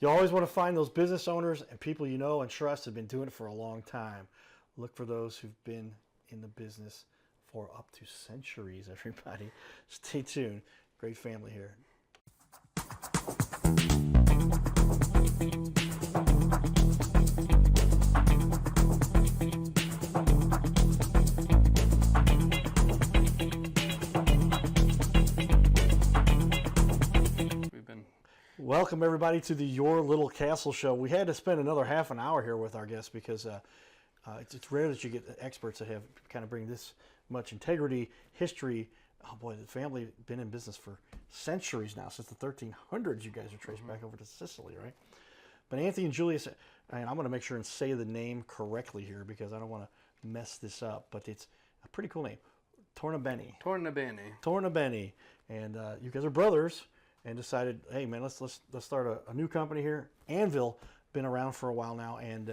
You always want to find those business owners and people you know and trust have been doing it for a long time. Look for those who've been in the business for up to centuries, everybody. Stay tuned. Great family here. Welcome, everybody, to the Your Little Castle Show. We had to spend another half an hour here with our guests because it's rare that you get experts that have kind of bring this much integrity, history. Oh, boy, the family been in business for centuries now, since the 1300s. You guys are traced back over to Sicily, right? But Anthony and Julius, and I'm going to make sure and say the name correctly here because I don't want to mess this up, but it's a pretty cool name. Tornabene. And you guys are brothers. And decided, hey man, let's start a new company here. Anvil, been around for a while now, and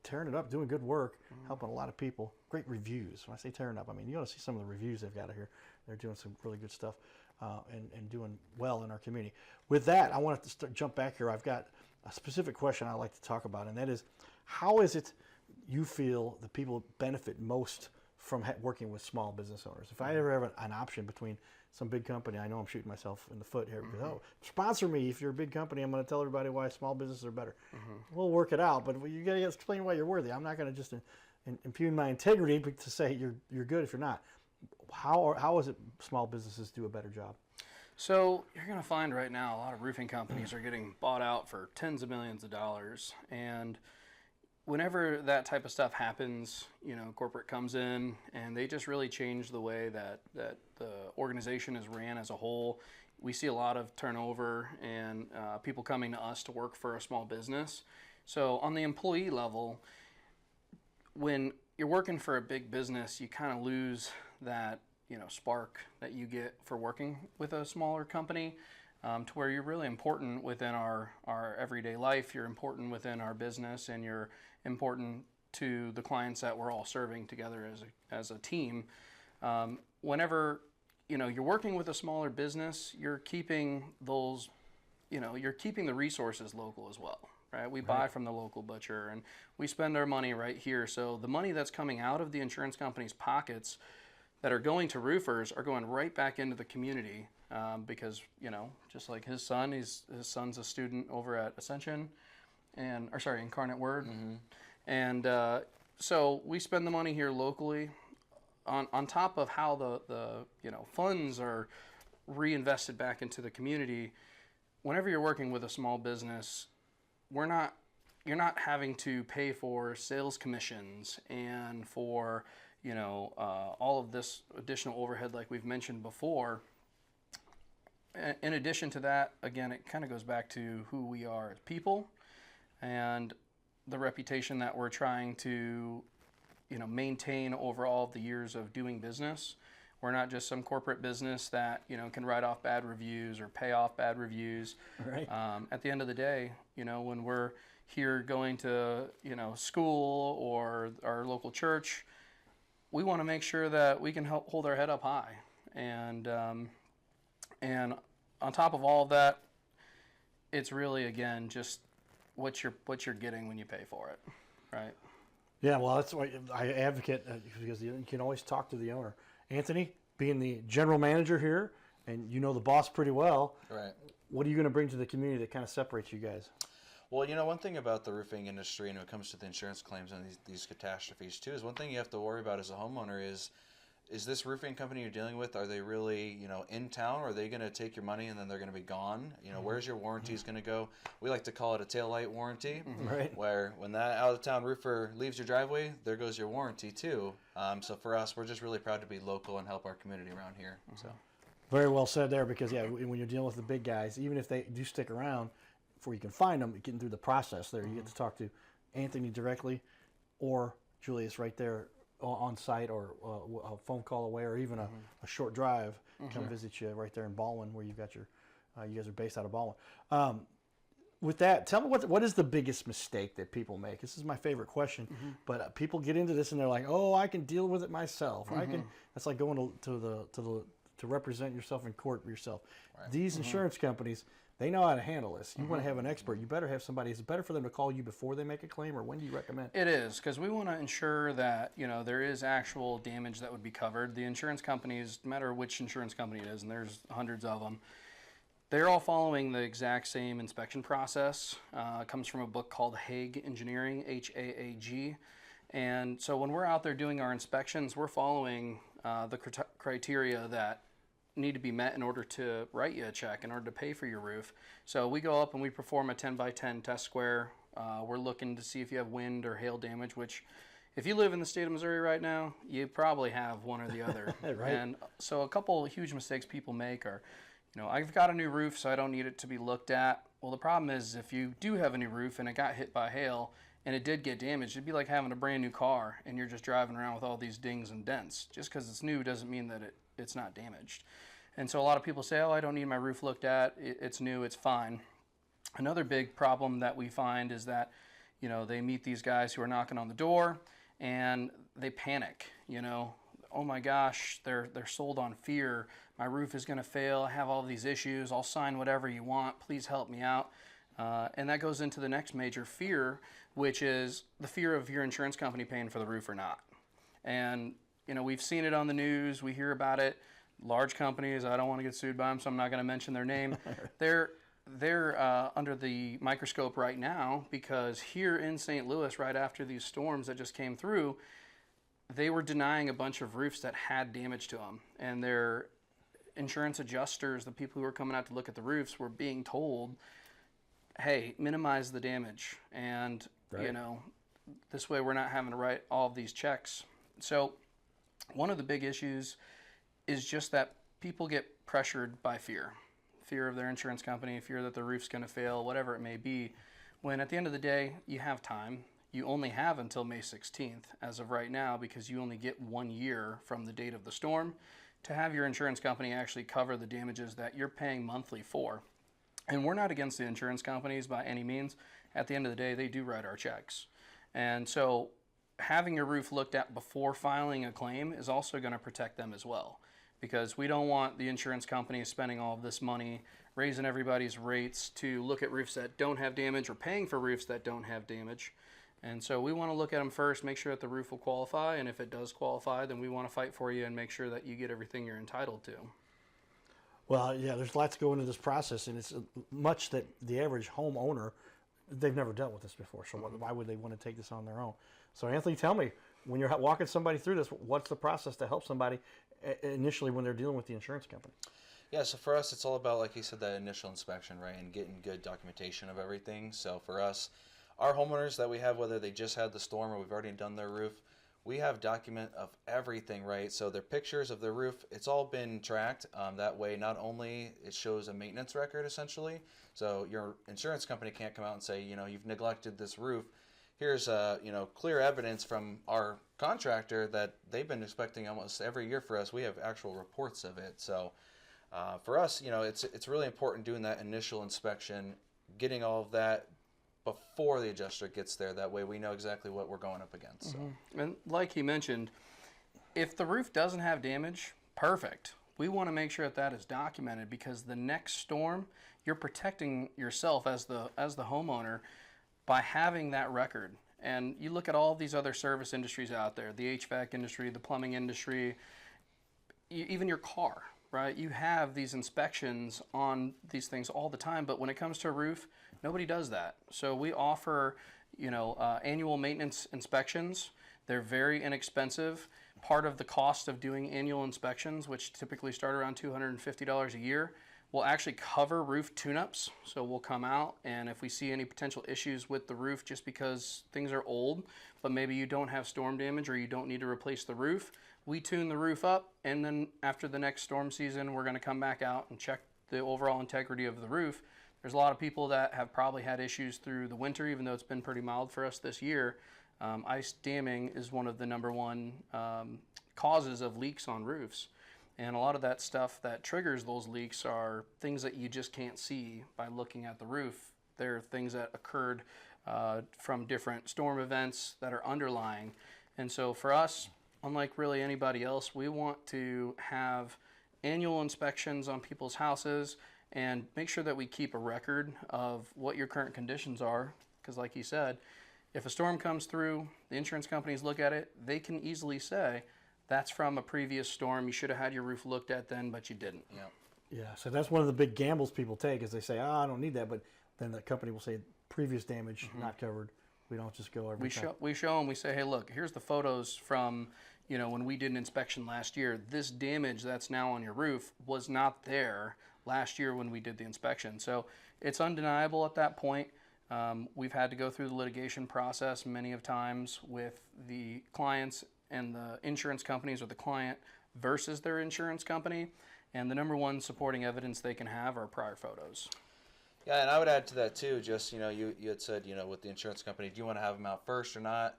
tearing it up, doing good work, helping a lot of people. Great reviews. When I say tearing up, I mean you ought to see some of the reviews they've got here. They're doing some really good stuff, and doing well in our community. With that, I want to jump back here. I've got a specific question I'd like to talk about, and that is, how is it you feel the people benefit most from working with small business owners? If I ever have an option between some big company, I know I'm shooting myself in the foot here, because, sponsor me. If you're a big company, I'm going to tell everybody why small businesses are better. We'll work it out, but you got to explain why you're worthy. I'm not going to just impugn my integrity to say you're good if you're not. How is it small businesses do a better job? So you're going to find right now a lot of roofing companies are getting bought out for tens of millions of dollars, and whenever that type of stuff happens, corporate comes in and they just really change the way that the organization is ran as a whole. We see a lot of turnover and people coming to us to work for a small business. So on the employee level, when you're working for a big business, you kind of lose that spark that you get for working with a smaller company. To where you're really important within our everyday life, you're important within our business, and you're important to the clients that we're all serving together as a team. Whenever you're working with a smaller business, you're keeping those, you're keeping the resources local as well, right? We buy from the local butcher, and we spend our money right here. So the money that's coming out of the insurance company's pockets that are going to roofers are going right back into the community. Because just like his son's a student over at Ascension, Incarnate Word, and so we spend the money here locally, on top of how the funds are reinvested back into the community. Whenever you're working with a small business, you're not having to pay for sales commissions and for all of this additional overhead like we've mentioned before. In addition to that, again, it kind of goes back to who we are as people and the reputation that we're trying to, maintain over all of the years of doing business. We're not just some corporate business that, can write off bad reviews or pay off bad reviews. Right. At the end of the day, when we're here going to, school or our local church, we want to make sure that we can help hold our head up high. And on top of all of that, it's really, again, just what you're getting when you pay for it, right? Yeah, well, that's why I advocate, because you can always talk to the owner. Anthony, being the general manager here, and the boss pretty well, right? What are you going to bring to the community that kind of separates you guys? Well, one thing about the roofing industry, and when it comes to the insurance claims and these catastrophes too, is one thing you have to worry about as a homeowner is this roofing company you're dealing with, are they really, in town, or are they going to take your money and then they're going to be gone? Where's your warranties going to go? We like to call it a taillight warranty, right? Where when that out-of-town roofer leaves your driveway, there goes your warranty too. So for us, we're just really proud to be local and help our community around here. So, very well said there, because when you're dealing with the big guys, even if they do stick around, before you can find them, getting through the process there, you get to talk to Anthony directly, or Julius right there on site, or a phone call away, or even a short drive, come visit you right there in Baldwin, where you've got your, you guys are based out of Baldwin. With that, tell me what is the biggest mistake that people make? This is my favorite question, but people get into this and they're like, "Oh, I can deal with it myself." I can. That's like going to to represent yourself in court yourself. Right. These insurance companies, they know how to handle this. You want to have an expert. You better have somebody. Is it better for them to call you before they make a claim, or when do you recommend? It is, because we want to ensure that, you know, there is actual damage that would be covered. The insurance companies, no matter which insurance company it is, and there's hundreds of them, they're all following the exact same inspection process. It comes from a book called Haag Engineering, Haag. And so when we're out there doing our inspections, we're following the criteria that need to be met in order to write you a check, in order to pay for your roof. So we go up and we perform a 10 by 10 test square. We're looking to see if you have wind or hail damage, which if you live in the state of Missouri right now, you probably have one or the other. Right. And so a couple huge mistakes people make are, you know, I've got a new roof, so I don't need it to be looked at. Well, the problem is if you do have a new roof and it got hit by hail and it did get damaged, it'd be like having a brand new car and you're just driving around with all these dings and dents. Just because it's new doesn't mean that it's not damaged. And so a lot of people say, oh, I don't need my roof looked at. It's new, it's fine. Another big problem that we find is that, you know, they meet these guys who are knocking on the door and they panic, you know. Oh my gosh, they're sold on fear. My roof is going to fail. I have all these issues. I'll sign whatever you want. Please help me out. And that goes into the next major fear, which is the fear of your insurance company paying for the roof or not. And, you know, we've seen it on the news. We hear about it. Large companies, I don't want to get sued by them, so I'm not going to mention their name. They're under the microscope right now because here in St. Louis, right after these storms that just came through, they were denying a bunch of roofs that had damage to them. And their insurance adjusters, the people who were coming out to look at the roofs, were being told, hey, minimize the damage. And, you know, this way we're not having to write all of these checks. So one of the big issues is just that people get pressured by fear of their insurance company, fear that the roof's going to fail, whatever it may be, when at the end of the day, you have time. You only have until May 16th as of right now because you only get 1 year from the date of the storm to have your insurance company actually cover the damages that you're paying monthly for. And we're not against the insurance companies by any means. At the end of the day, they do write our checks. And so having your roof looked at before filing a claim is also going to protect them as well, because we don't want the insurance company spending all of this money raising everybody's rates to look at roofs that don't have damage or paying for roofs that don't have damage. And so we want to look at them first, make sure that the roof will qualify, and if it does qualify, then we want to fight for you and make sure that you get everything you're entitled to. Well, yeah, there's lots go into this process, and it's much that the average homeowner, they've never dealt with this before, so why would they want to take this on their own? So Anthony, tell me, when you're walking somebody through this, what's the process to help somebody initially when they're dealing with the insurance company? Yeah, so for us, it's all about, like you said, that initial inspection, right, and getting good documentation of everything. So for us, our homeowners that we have, whether they just had the storm or we've already done their roof, we have document of everything, right? So their pictures of their roof, it's all been tracked. That way, not only it shows a maintenance record, essentially, so your insurance company can't come out and say, you know, you've neglected this roof. Here's, you know, clear evidence from our contractor that they've been inspecting almost every year for us. We have actual reports of it. So for us, you know, it's really important doing that initial inspection, getting all of that before the adjuster gets there. That way we know exactly what we're going up against. So. And like he mentioned, if the roof doesn't have damage, perfect. We want to make sure that that is documented, because the next storm, you're protecting yourself as the homeowner by having that record. And you look at all these other service industries out there, the HVAC industry, the plumbing industry, even your car, right? You have these inspections on these things all the time, but when it comes to a roof, nobody does that. So we offer, you know, annual maintenance inspections. They're very inexpensive. Part of the cost of doing annual inspections, which typically start around $250 a year, will actually cover roof tune-ups. So we'll come out, and if we see any potential issues with the roof just because things are old, but maybe you don't have storm damage or you don't need to replace the roof, we tune the roof up, and then after the next storm season, we're going to come back out and check the overall integrity of the roof. There's a lot of people that have probably had issues through the winter, even though it's been pretty mild for us this year. Ice damming is one of the #1 causes of leaks on roofs. And a lot of that stuff that triggers those leaks are things that you just can't see by looking at the roof. They're things that occurred from different storm events that are underlying. And so for us, unlike really anybody else, we want to have annual inspections on people's houses and make sure that we keep a record of what your current conditions are. Because like you said, if a storm comes through, the insurance companies look at it, they can easily say, that's from a previous storm. You should have had your roof looked at then, but you didn't. Yeah. Yeah, so that's one of the big gambles people take is they say, I don't need that, but then the company will say previous damage not covered. We don't just go every time. We show them, we say, hey, look, here's the photos from, when we did an inspection last year. This damage that's now on your roof was not there last year when we did the inspection. So it's undeniable at that point. We've had to go through the litigation process many of times with the clients and the insurance companies, or the client versus their insurance company. And the number one supporting evidence they can have are prior photos. Yeah, and I would add to that too. Just you had said with the insurance company, do you want to have them out first or not?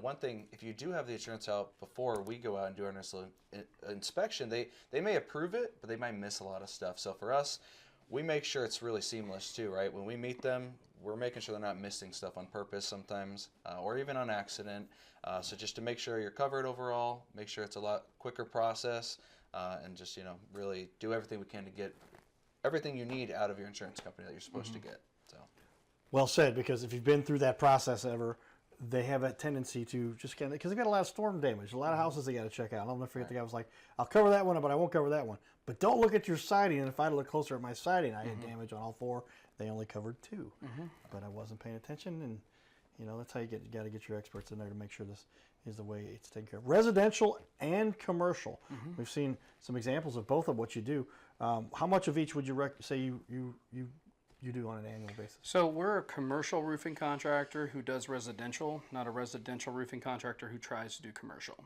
One thing, if you do have the insurance out before we go out and do our initial inspection, they may approve it, but they might miss a lot of stuff. So for us, we make sure it's really seamless too, right? When we meet them, we're making sure they're not missing stuff on purpose sometimes, or even on accident. So just to make sure you're covered overall, make sure it's a lot quicker process, and just really do everything we can to get everything you need out of your insurance company that you're supposed to get. So, Well said, because if you've been through that process ever, they have a tendency to just get, because they've got a lot of storm damage, a lot of houses they got to check out. I'll never forget the guy was like, I'll cover that one, but I won't cover that one. But don't look at your siding. And if I look closer at my siding, I had damage on all four. They only covered two. But I wasn't paying attention, and that's how you got to get your experts in there to make sure this is the way it's taken care of. Residential and commercial. We've seen some examples of both of what you do. How much of each would you say you do on an annual basis? So we're a commercial roofing contractor who does residential, not a residential roofing contractor who tries to do commercial.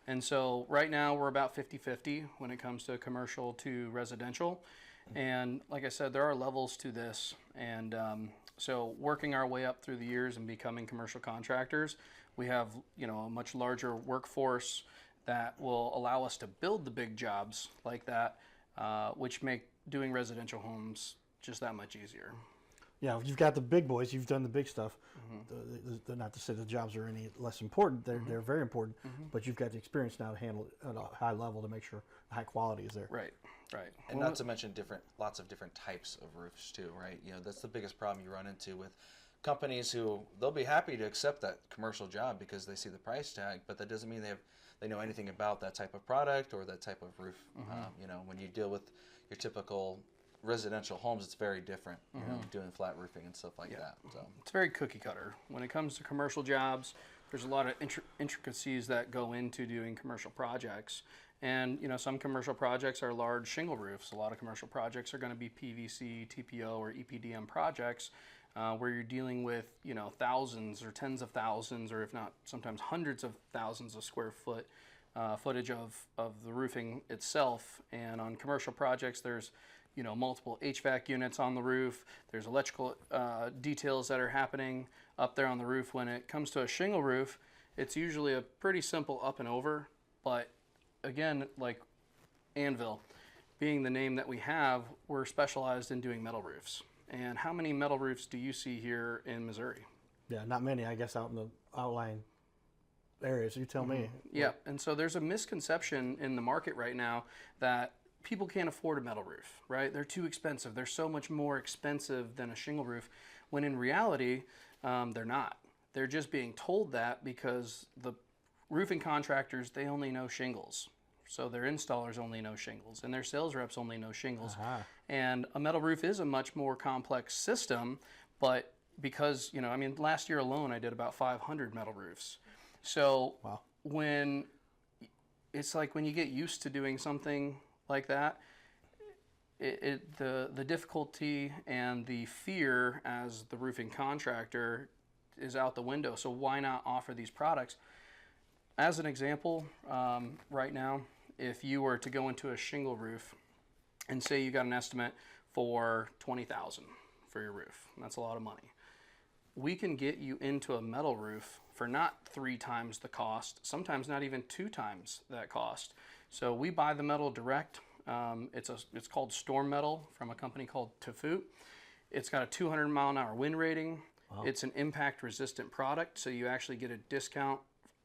And so right now we're about 50-50 when it comes to commercial to residential. And like I said, there are levels to this. And so working our way up through the years and becoming commercial contractors, we have a much larger workforce that will allow us to build the big jobs like that, which make doing residential homes just that much easier. Yeah, you've got the big boys. You've done the big stuff. Not to say the jobs are any less important. They're very important. But you've got the experience now to handle it at a high level to make sure the high quality is there. Right. And not to mention lots of different types of roofs too, right? That's the biggest problem you run into with companies who they'll be happy to accept that commercial job because they see the price tag, but that doesn't mean they know anything about that type of product or that type of roof. When you deal with your typical residential homes, it's very different. Doing flat roofing and stuff like that. So it's very cookie cutter. When it comes to commercial jobs, there's a lot of intricacies that go into doing commercial projects. And some commercial projects are large shingle roofs. A lot of commercial projects are going to be PVC, TPO, or EPDM projects, where you're dealing with thousands or tens of thousands, or if not sometimes hundreds of thousands of square foot footage of the roofing itself. And on commercial projects, there's multiple HVAC units on the roof. There's electrical details that are happening up there on the roof. When it comes to a shingle roof, it's usually a pretty simple up and over. But again, like Anvil, being the name that we have, we're specialized in doing metal roofs. And how many metal roofs do you see here in Missouri? Yeah, not many, I guess, out in the outlying areas. You tell me. Yeah, and so there's a misconception in the market right now that people can't afford a metal roof, right? They're too expensive. They're so much more expensive than a shingle roof, when in reality, they're not. They're just being told that because the roofing contractors, they only know shingles. So their installers only know shingles, and their sales reps only know shingles. And a metal roof is a much more complex system, but because, last year alone, I did about 500 metal roofs. So when it's like when you get used to doing something like that, the difficulty and the fear as the roofing contractor is out the window. So why not offer these products? As an example, right now, if you were to go into a shingle roof and say you got an estimate for $20,000 for your roof, that's a lot of money. We can get you into a metal roof for not 3 times the cost, sometimes not even 2 times that cost. So we buy the metal direct. It's called Storm Metal from a company called Tafut. It's got a 200-mile-an-hour wind rating. It's an impact-resistant product, so you actually get a discount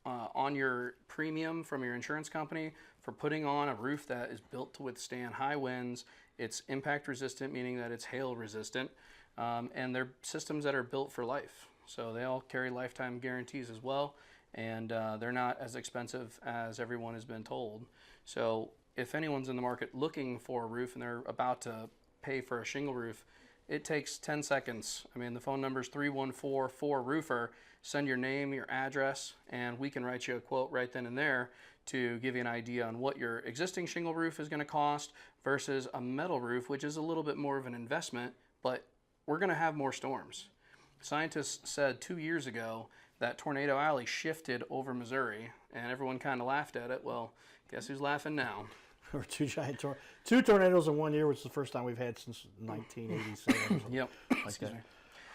on your premium from your insurance company for putting on a roof that is built to withstand high winds. It's impact resistant, meaning that it's hail resistant, and they're systems that are built for life. So they all carry lifetime guarantees as well, and they're not as expensive as everyone has been told. So if anyone's in the market looking for a roof and they're about to pay for a shingle roof, it takes 10 seconds. I mean, the phone number is 314-4-ROOFER. Send your name, your address, and we can write you a quote right then and there to give you an idea on what your existing shingle roof is going to cost versus a metal roof, which is a little bit more of an investment, but we're going to have more storms. Scientists said 2 years ago that Tornado Alley shifted over Missouri, and everyone kind of laughed at it. Well, guess who's laughing now? Or two tornadoes in 1 year, which is the first time we've had since 1987. Yep. Like that.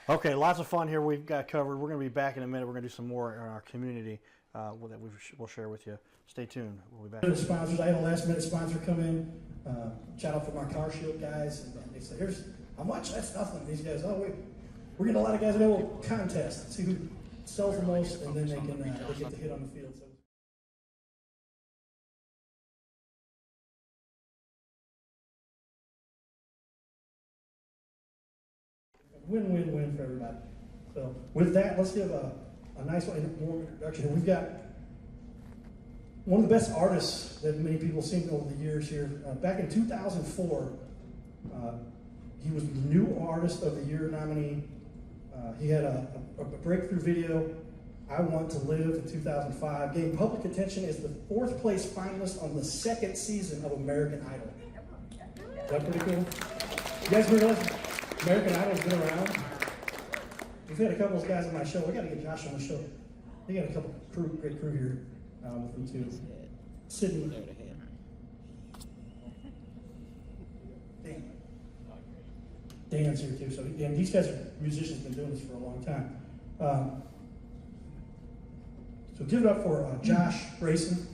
Okay, lots of fun here we've got covered. We're going to be back in a minute. We're going to do some more in our community that we'll share with you. Stay tuned. We'll be back. Sponsors. I had a last-minute sponsor come in. Shout out for my Car Shield guys. And they said, "Here's how much? That's nothing." These guys, we're getting a lot of guys in a little contest. See who sells the most, and then they get to hit on the field. So. Win-win-win for everybody. So with that, let's give a nice warm introduction. We've got one of the best artists that many people have seen over the years here. Back in 2004, he was the New Artist of the Year nominee. He had a breakthrough video, I Want to Live, in 2005. Gained public attention as the 4th place finalist on the 2nd season of American Idol. Is that pretty cool? You guys realize American Idol's been around? We've had a couple of guys on my show. We got to get Josh on the show. They got a couple great crew here with them too. Sydney. Dan's here too. So and these guys are musicians, been doing this for a long time. So give it up for Josh Grayson.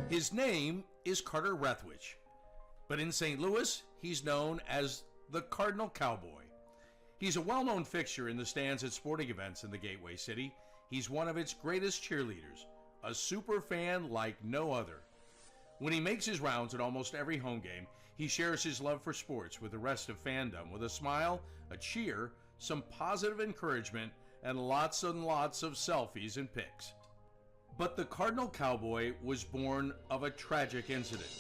His name is Carter Rathwich, but in St. Louis, he's known as the Cardinal Cowboy. He's a well-known fixture in the stands at sporting events in the Gateway City. He's one of its greatest cheerleaders, a super fan like no other. When he makes his rounds at almost every home game, he shares his love for sports with the rest of fandom with a smile, a cheer, some positive encouragement, and lots of selfies and pics. But the Cardinal Cowboy was born of a tragic incident.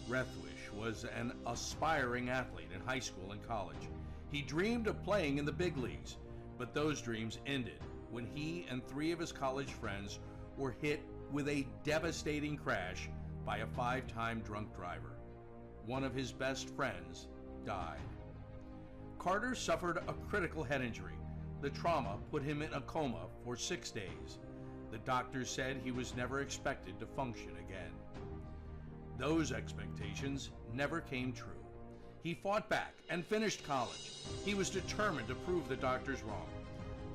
Rathwich was an aspiring athlete in high school and college. He dreamed of playing in the big leagues, but those dreams ended when he and 3 of his college friends were hit with a devastating crash by a 5-time drunk driver. One of his best friends died. Carter suffered a critical head injury. The trauma put him in a coma for 6 days. The doctors said he was never expected to function again. Those expectations never came true. He fought back and finished college. He was determined to prove the doctors wrong.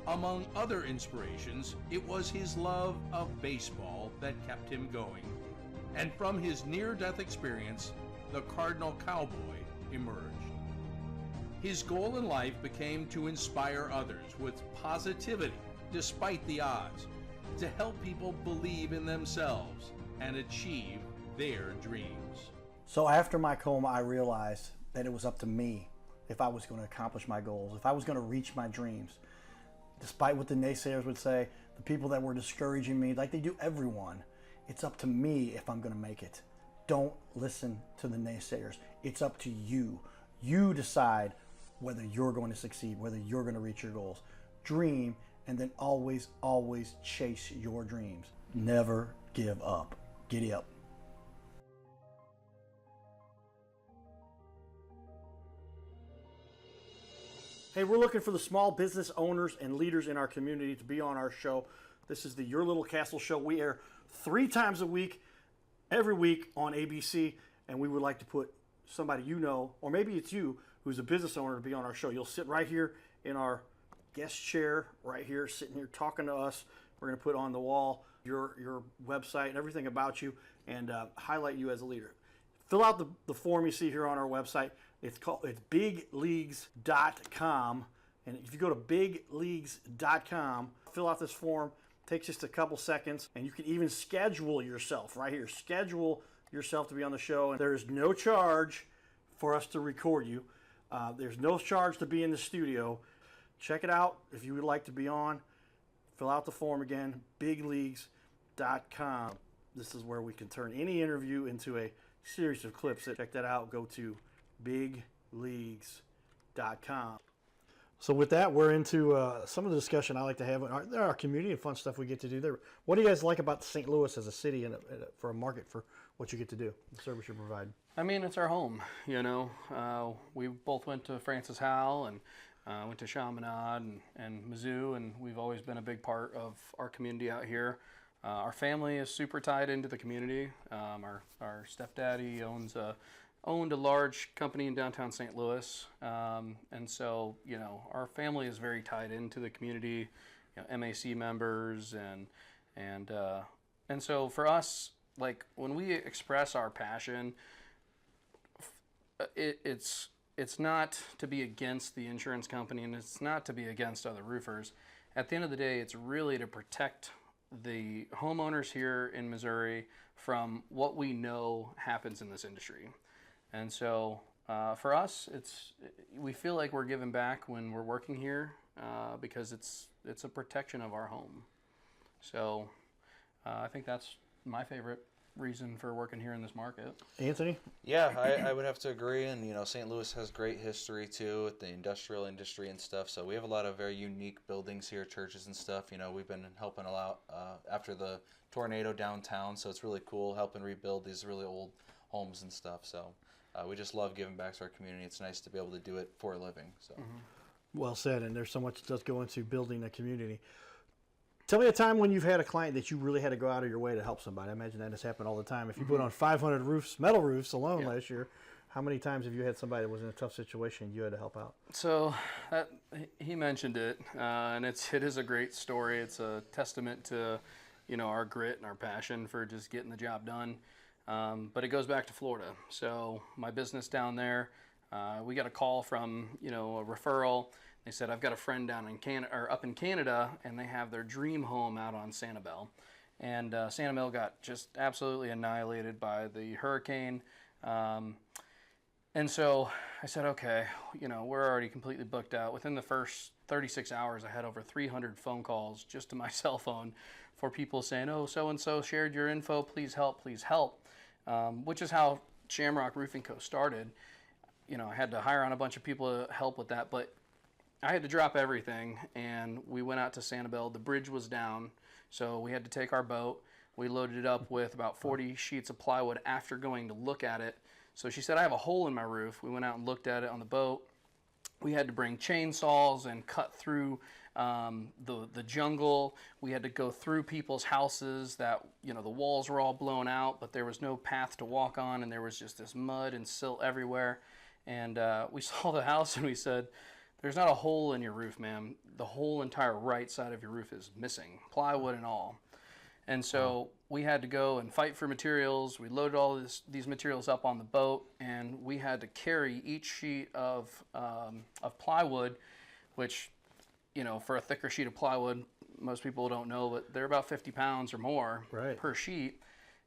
Among other inspirations, it was his love of baseball that kept him going. And from his near-death experience, the Cardinal Cowboy emerged. His goal in life became to inspire others with positivity despite the odds, to help people believe in themselves and achieve their dreams. So after my coma, I realized that it was up to me if I was going to accomplish my goals, if I was going to reach my dreams. Despite what the naysayers would say, the people that were discouraging me, like they do everyone, it's up to me if I'm going to make it. Don't listen to the naysayers. It's up to you. You decide whether you're going to succeed, whether you're going to reach your goals. Dream, and then always, always chase your dreams. Never give up. Giddy up. Hey, we're looking for the small business owners and leaders in our community to be on our show. This is the Your Little Castle show. We air 3 times a week, every week on ABC, and we would like to put somebody you know, or maybe it's you, who's a business owner to be on our show. You'll sit right here in our guest chair, right here, sitting here talking to us. We're going to put on the wall your website and everything about you and highlight you as a leader. Fill out the form you see here on our website. It's bigleagues.com, and if you go to bigleagues.com, fill out this form. It takes just a couple seconds, and you can even schedule yourself right here. Schedule yourself to be on the show, and there is no charge for us to record you. There's no charge to be in the studio. Check it out if you would like to be on. Fill out the form again, bigleagues.com. This is where we can turn any interview into a series of clips. Check that out. Go to bigleagues.com. So with that, we're into some of the discussion I like to have in our community and fun stuff we get to do there. What do you guys like about St. Louis as a city and for a market for what you get to do, the service you provide? I mean, it's our home, you know. We both went to Francis Howell and went to Chaminade and Mizzou, and we've always been a big part of our community out here. Our family is super tied into the community. Our stepdaddy owned a large company in downtown St. Louis, and so, you know, our family is very tied into the community, you know, MAC members, and so for us, like, when we express our passion, it's not to be against the insurance company, and it's not to be against other roofers. At the end of the day, it's really to protect the homeowners here in Missouri from what we know happens in this industry. And so for us, we feel like we're giving back when we're working here because it's a protection of our home. So I think that's my favorite reason for working here in this market. Anthony? Yeah, I would have to agree. And, you know, St. Louis has great history, too, with the industrial industry and stuff. So we have a lot of very unique buildings here, churches and stuff. You know, we've been helping a lot after the tornado downtown. So it's really cool helping rebuild these really old homes and stuff. So we just love giving back to our community. It's nice to be able to do it for a living. So. Well said, and there's so much that does go into building a community. Tell me a time when you've had a client that you really had to go out of your way to help somebody. I imagine that has happened all the time. If you put on 500 roofs, metal roofs alone last year, how many times have you had somebody that was in a tough situation and you had to help out? So he mentioned it, and it is a great story. It's a testament to, you know, our grit and our passion for just getting the job done. But it goes back to Florida. So my business down there, we got a call from, you know, a referral. They said, I've got a friend down in Canada, or up in Canada, and they have their dream home out on Sanibel. And Sanibel got just absolutely annihilated by the hurricane. And so I said, okay, you know, we're already completely booked out. Within the first 36 hours, I had over 300 phone calls just to my cell phone for people saying, oh, so-and-so shared your info, please help, which is how Shamrock Roofing Co. started. You know, I had to hire on a bunch of people to help with that, but I had to drop everything, and we went out to Sanibel. The bridge was down, so we had to take our boat. We loaded it up with about 40 sheets of plywood after going to look at it. So she said, I have a hole in my roof. We went out and looked at it on the boat. We had to bring chainsaws and cut through the jungle. We had to go through people's houses that, you know, the walls were all blown out, but there was no path to walk on, and there was just this mud and silt everywhere. And we saw the house, and we said, there's not a hole in your roof, ma'am. The whole entire right side of your roof is missing, plywood and all. And so we had to go and fight for materials. We loaded all these materials up on the boat, and we had to carry each sheet of plywood, which, you know, for a thicker sheet of plywood, most people don't know, but they're about 50 pounds or more per sheet.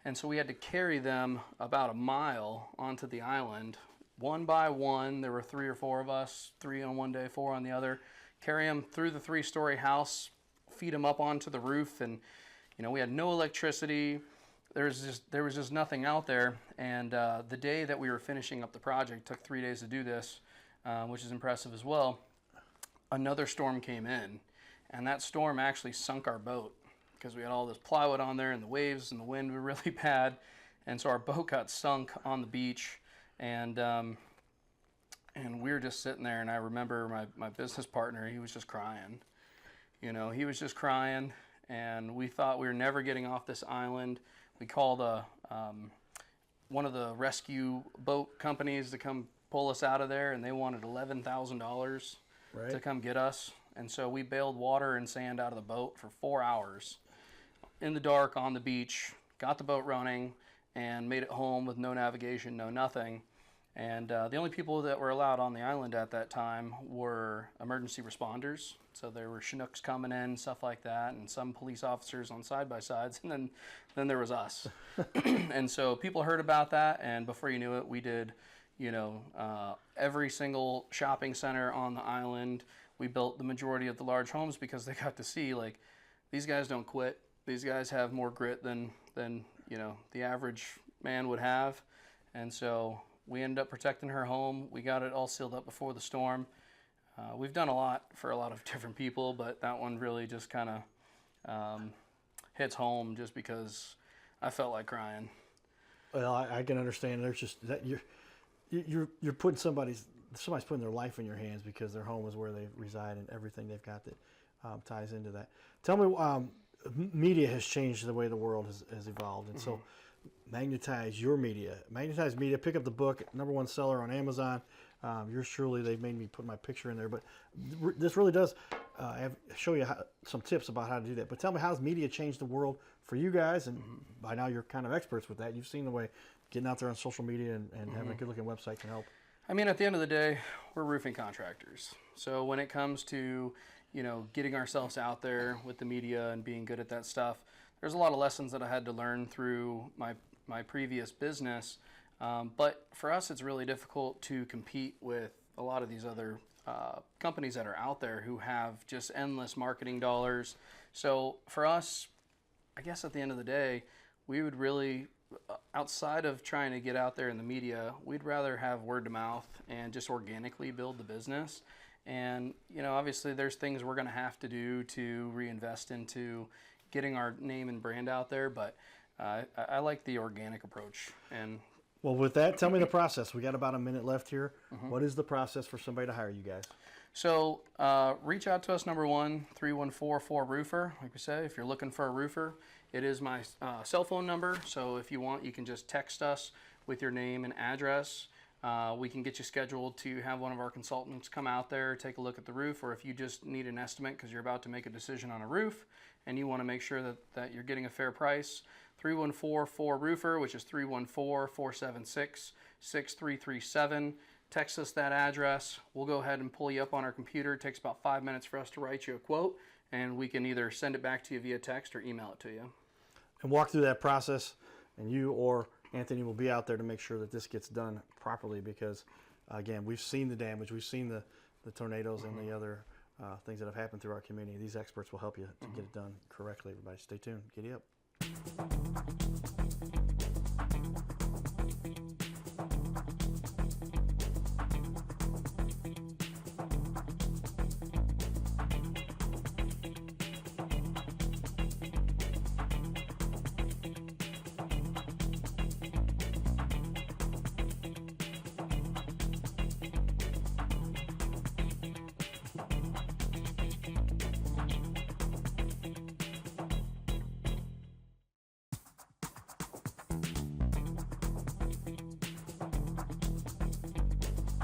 And so we had to carry them about a mile onto the island, one by one. There were 3 or 4 of us, 3 on one day, 4 on the other, carry them through the 3-story house, feed them up onto the roof. And, you know, we had no electricity. There was just nothing out there. And the day that we were finishing up the project, took 3 days to do this, which is impressive as well. Another storm came in, and that storm actually sunk our boat because we had all this plywood on there, and the waves and the wind were really bad, and so our boat got sunk on the beach, and we were just sitting there, and I remember my business partner, he was just crying. You know, he was just crying, and we thought we were never getting off this island. We called one of the rescue boat companies to come pull us out of there, and they wanted $11,000 to come get us. And so we bailed water and sand out of the boat for 4 hours in the dark on the beach, got the boat running, and made it home with no navigation, no nothing. And the only people that were allowed on the island at that time were emergency responders. So there were Chinooks coming in, stuff like that, and some police officers on side-by-sides, and then there was us. And so people heard about that, and before you knew it, we did, you know, every single shopping center on the island. We built the majority of the large homes because they got to see, like, these guys don't quit. These guys have more grit than you know, the average man would have. And so we ended up protecting her home. We got it all sealed up before the storm. We've done a lot for a lot of different people, but that one really just kind of hits home just because I felt like crying. Well, I can understand. There's just that you're putting somebody's putting their life in your hands because their home is where they reside and everything they've got that ties into that. Tell me, media has changed the way the world has evolved, and so magnetize your media. Magnetize media. Pick up the book, #1 seller on Amazon. Yours truly. They've made me put my picture in there, but this really does show you some tips about how to do that. But tell me, how has media changed the world for you guys? And by now you're kind of experts with that. You've seen the way getting out there on social media and having a good-looking website can help. I mean, at the end of the day, we're roofing contractors. So when it comes to, you know, getting ourselves out there with the media and being good at that stuff, there's a lot of lessons that I had to learn through my previous business. But for us, it's really difficult to compete with a lot of these other companies that are out there who have just endless marketing dollars. So for us, I guess at the end of the day, we would really, outside of trying to get out there in the media, we'd rather have word of mouth and just organically build the business. And, you know, obviously there's things we're going to have to do to reinvest into getting our name and brand out there, but I like the organic approach. And well, with that, tell me the process. We got about a minute left here. What is the process for somebody to hire you guys? So reach out to us, #1 314-4-roofer. Like we say, if you're looking for a roofer, it is my cell phone number. So if you want, you can just text us with your name and address. We can get you scheduled to have one of our consultants come out there, take a look at the roof, or if you just need an estimate because you're about to make a decision on a roof and you want to make sure that you're getting a fair price, 314-4-roofer, which is 314-476-6337. Text us that address. We'll go ahead and pull you up on our computer. It takes about 5 minutes for us to write you a quote, and we can either send it back to you via text or email it to you. And walk through that process, and you or Anthony will be out there to make sure that this gets done properly because, again, we've seen the damage. We've seen the tornadoes and the other things that have happened through our community. These experts will help you to get it done correctly, everybody. Stay tuned. Giddy up.